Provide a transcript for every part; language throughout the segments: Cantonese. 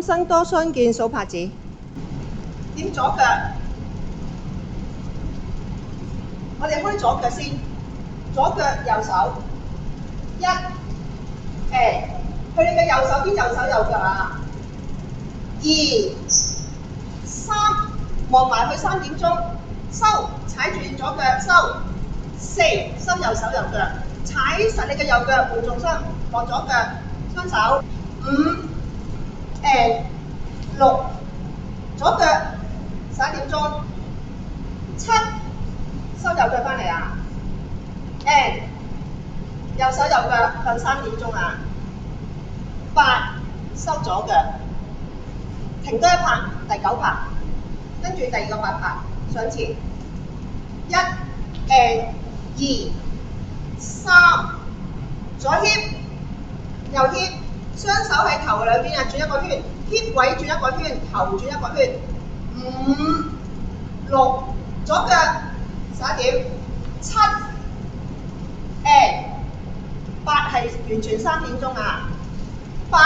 生多相見，數拍子。點左腳？我哋開左腳先，左腳右手，一，佢哋嘅右手邊右手右腳啊，二，三，望埋去3點鐘，收，踩住左腳收，四，收右手右腳，踩實你嘅右腳換重心，落左腳，雙手，五，六，左腳11點鐘，七，收右腳翻嚟啊，右手右腳向3點鐘啊，八，收左腳，停多一拍，第9拍，跟住第二個8拍上前，一，二，三，左 hip， 右 hip， 雙手喺頭兩邊啊，轉一個圈 ，hip 位轉一個圈，頭轉一個圈，五，六，左腳11點，七，八係完全3點鐘啊，八，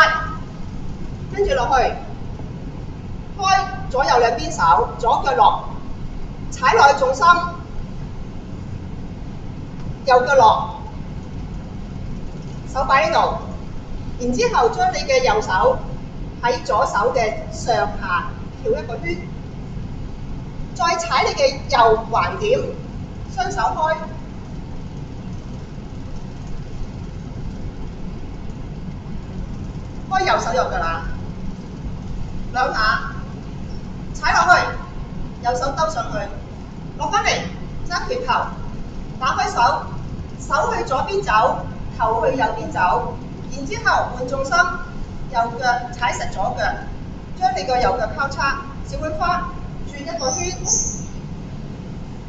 跟住落去，開左右兩邊手，左腳落，踩落去重心，右腳落，手擺呢度，然之後將你嘅右手喺左手嘅上下翹一個圈，再踩你嘅右橫點，雙手開，開右手右腳啦，兩下，踩落去，右手兜上去，落翻嚟，揸拳頭，打開手，手去左邊走，頭去右邊走，然之後換重心，右腳踩實左腳，將你個右腳交叉，小碗花轉一個圈，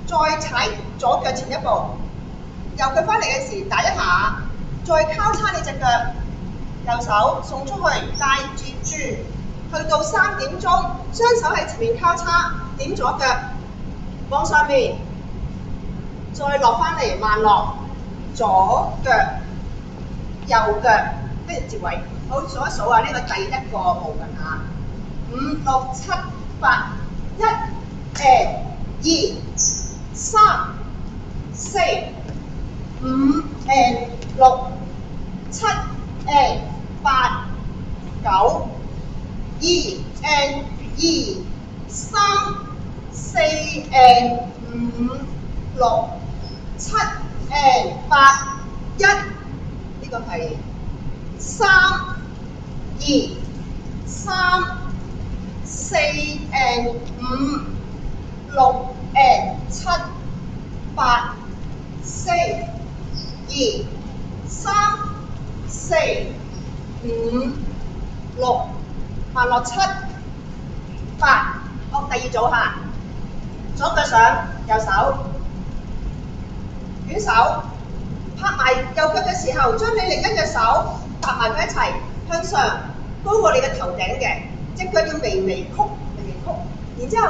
再踩左腳前一步，右腳翻嚟嘅時打一下，再交叉你隻腳，右手送出去，帶接住，去到3點鐘，雙手喺前面交叉，點左腳，往上面，再落翻嚟慢落，左腳、右腳，跟住接位。好，數一數啊，呢個第一個部分啊，5、6、7、8，一、2、3、4、5、6、7、8、9、2、3、4、5、6、7、8、1，呢個係3、2、3、4、5、6、7、8、4、2、3、4、5、6，慢落7、8，好，第二組下，左腳上，右手，捲手，拍埋右腳嘅時候，將你另一隻手搭埋佢一齊，向上，高過你嘅頭頂嘅，隻腳要微微曲，然之後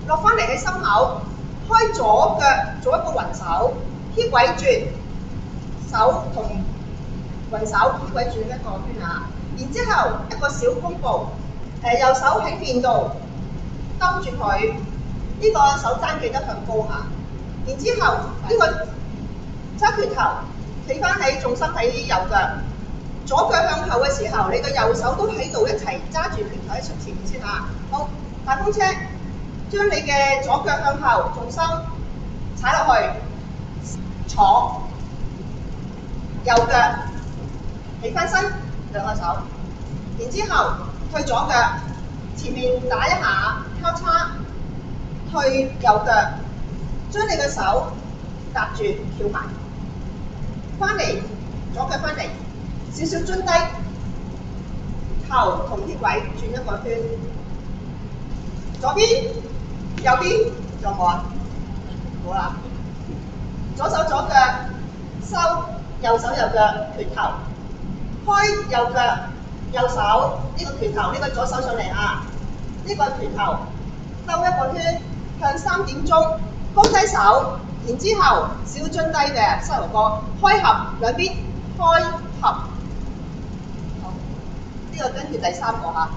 落翻嚟喺心口，開左腳做一個雲手 ，hip 位轉，手同雲手 hip 位轉一個圈啊，然之後一個小弓步，右手喺面度兜住佢，呢個手踭記得向高下，然之後呢個揸拳頭，企翻喺重心喺右腳，左腳向後嘅時候，你個右手都喺度一齊揸住拳頭喺前面先嚇。好，大風車，將你嘅左腳向後，重心踩落去，坐，右腳起翻身，兩個手，然之後退左腳，前面打一下交叉，退右腳，將你嘅手搭住翹埋，翻嚟左腳翻嚟，少少蹲低，頭同啲位轉一個圈，左邊右邊仲有冇啊？好啦，左手左腳收，右手右腳拳頭，開右腳右手呢個拳頭，呢個左手上嚟啊，呢個拳頭兜一個圈向3點鐘，高低手，然之後小蹲低嘅膝頭哥，開合兩邊開合，好，呢個跟住第三個嚇，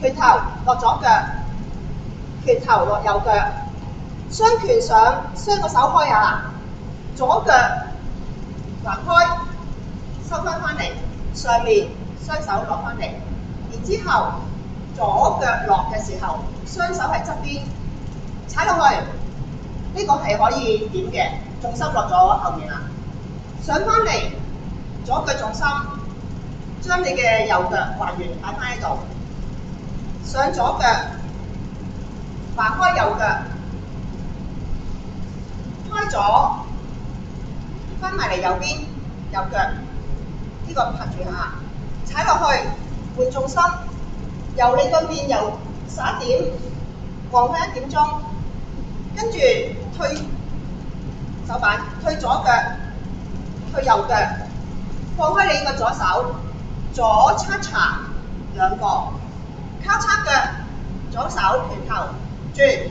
拳頭落左腳，拳頭落右腳，雙拳上，雙個手開下，左腳橫開，收翻嚟，上面雙手落翻嚟，然之後左腳落嘅時候，雙手喺側邊踩落去，呢個係可以點嘅，重心落咗後面啦，上翻嚟左腳重心，將你嘅右腳還原擺翻喺度，上左腳，橫開右腳，開左，翻埋嚟右邊，右腳呢個拍住下，踩落去，換重心，由你個面由11點望向1點鐘，跟住推手板，推左腳，推右腳，放開你個左手，左叉叉兩個，交叉腳，左手拳頭轉，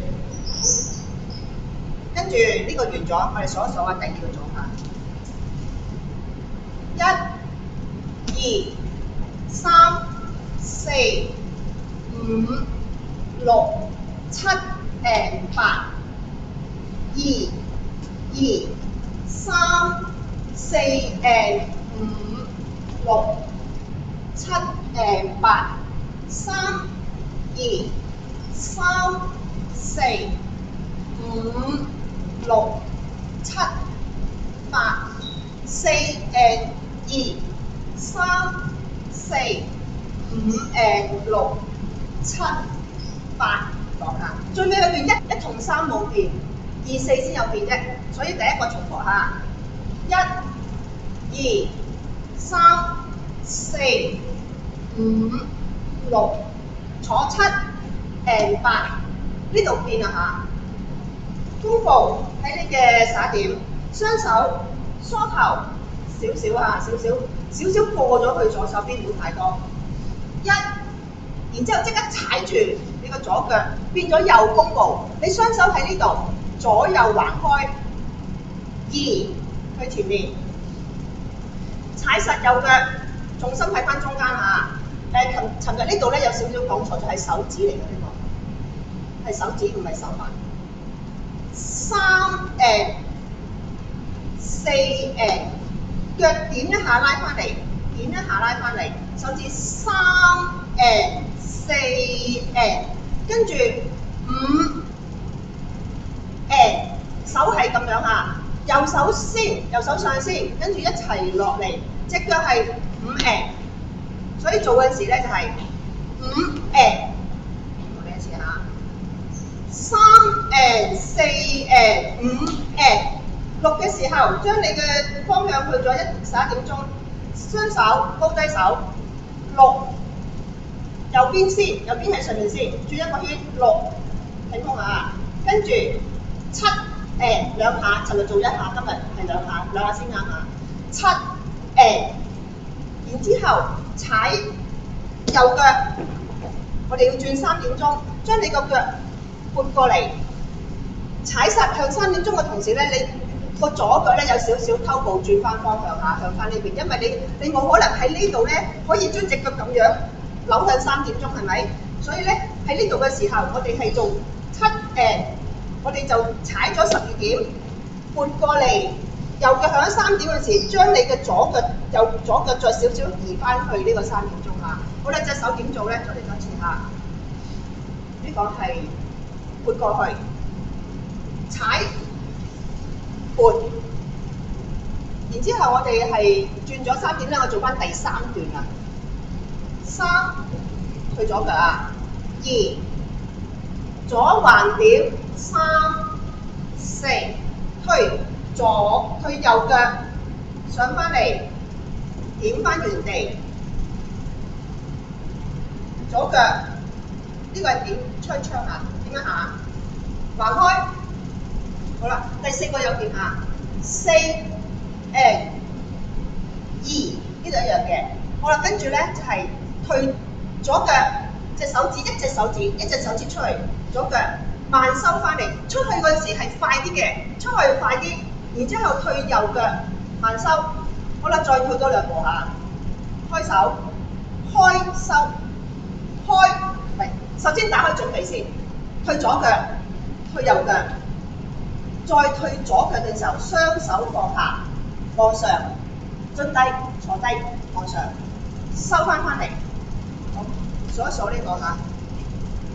跟住呢個完咗，我哋數一數下第二個做法。1、2、3、4、5、6、7 and 8。2、3、4 and 5、6、7 and 8。3、2、3、4、5、6、7、8。4 and 2、3、4、5 and 6、7、8講下，最尾裏邊1同3冇變，2、4先有變啫，所以第一個重複下，1、2、3、4、5、6，坐7 and 8，呢度變啦嚇。弓步喺你嘅11點，雙手梳頭少少啊，少少過咗去左手邊，唔好太多。然之後即刻踩住你個左腳，變咗右弓步。你雙手喺呢度，左右橫開。2去前面，踩實右腳，重心喺翻中間嚇。尋日呢度咧有少少講錯，就係手指嚟嘅呢個，係手指唔係手板。3 and 4 and 腳點一下拉翻嚟，點一下拉翻嚟，手指3 and 4 and， 跟住5 and， 手係咁樣嚇，右手先，右手上先，跟住一齊落嚟，隻腳係5 and， 所以做嘅時咧就係5 and， 我哋一次嚇，3 and 4 and 5 and。6嘅時候，將你嘅方向去咗11點鐘，雙手高低手6，右邊先，右邊喺上面先，轉一個圈6，挺胸下，跟住7兩下，尋日做1下，今日係兩下先啱下7然之後踩右腳，我哋要轉3點鐘，將你個腳撥過嚟，踩實向3點鐘嘅同時咧，你個左腳咧有少少偷步轉翻方向下，向翻呢邊，因為你冇可能喺呢度咧可以將隻腳咁樣扭向3點鐘，係咪？所以咧喺呢度嘅時候，我哋係做7我哋就踩咗12點，撥過嚟，右腳向3點嘅時，將你嘅左腳再少少移翻去呢個3點鐘嚇。好啦，隻手點做咧？再嚟多次嚇。呢個係撥過去，踩。撥，然之後我哋係轉咗3點咧，我做翻第3段啦。3去左腳啊，2左橫點，3、4推左推右腳上翻嚟，點翻原地，左腳呢個係點槍啊？點一下，橫開。好啦，第4個有點嚇，4 and 2呢度一樣嘅。好啦，跟住咧就係退左腳，一隻手指出去，左腳慢收翻嚟，出去嗰陣時係快啲嘅，出去快啲，然之後退右腳慢收。好啦，再退多2步嚇，開手，開收，開嚟首先打開準備先，退左腳，退右腳，再退左腳嘅時候，雙手放下，往上，蹲低，坐低，往上，收翻嚟。好，數一數呢個嚇，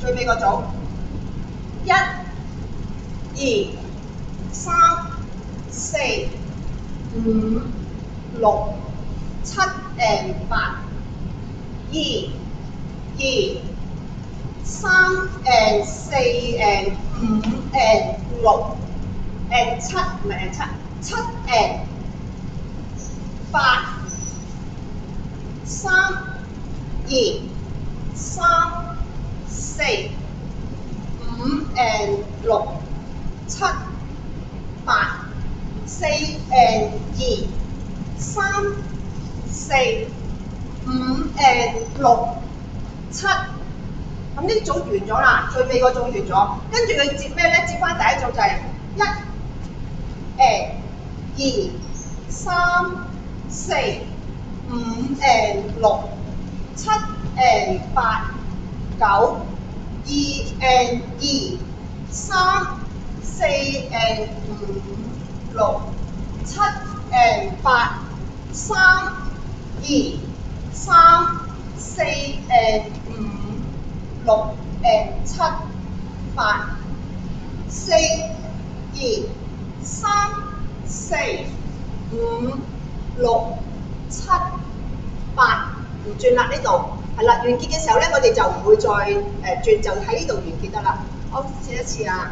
最尾個組，1、2、3、4、5、6、7 and 8、2、3 and 4 and 5 and 6 and 7唔係7 and 8、3、2、3、4、5 and 6、7、8、4 and 2、3、4、5 and 6、7。咁呢組完咗啦，最尾個組完咗，跟住佢接咩咧？接翻第一組就係1、2、3、4、5 and 6、7 and 8、9、2 and 2、3、4 and 5、6、7 and 8、3、2、3、4 and 5、6 and 7、8、4、2、3、4、5、6、7、8，唔轉啦呢度，係啦，完結嘅時候咧，我哋就唔會再轉，就喺呢度完結得啦。好，試一次啊！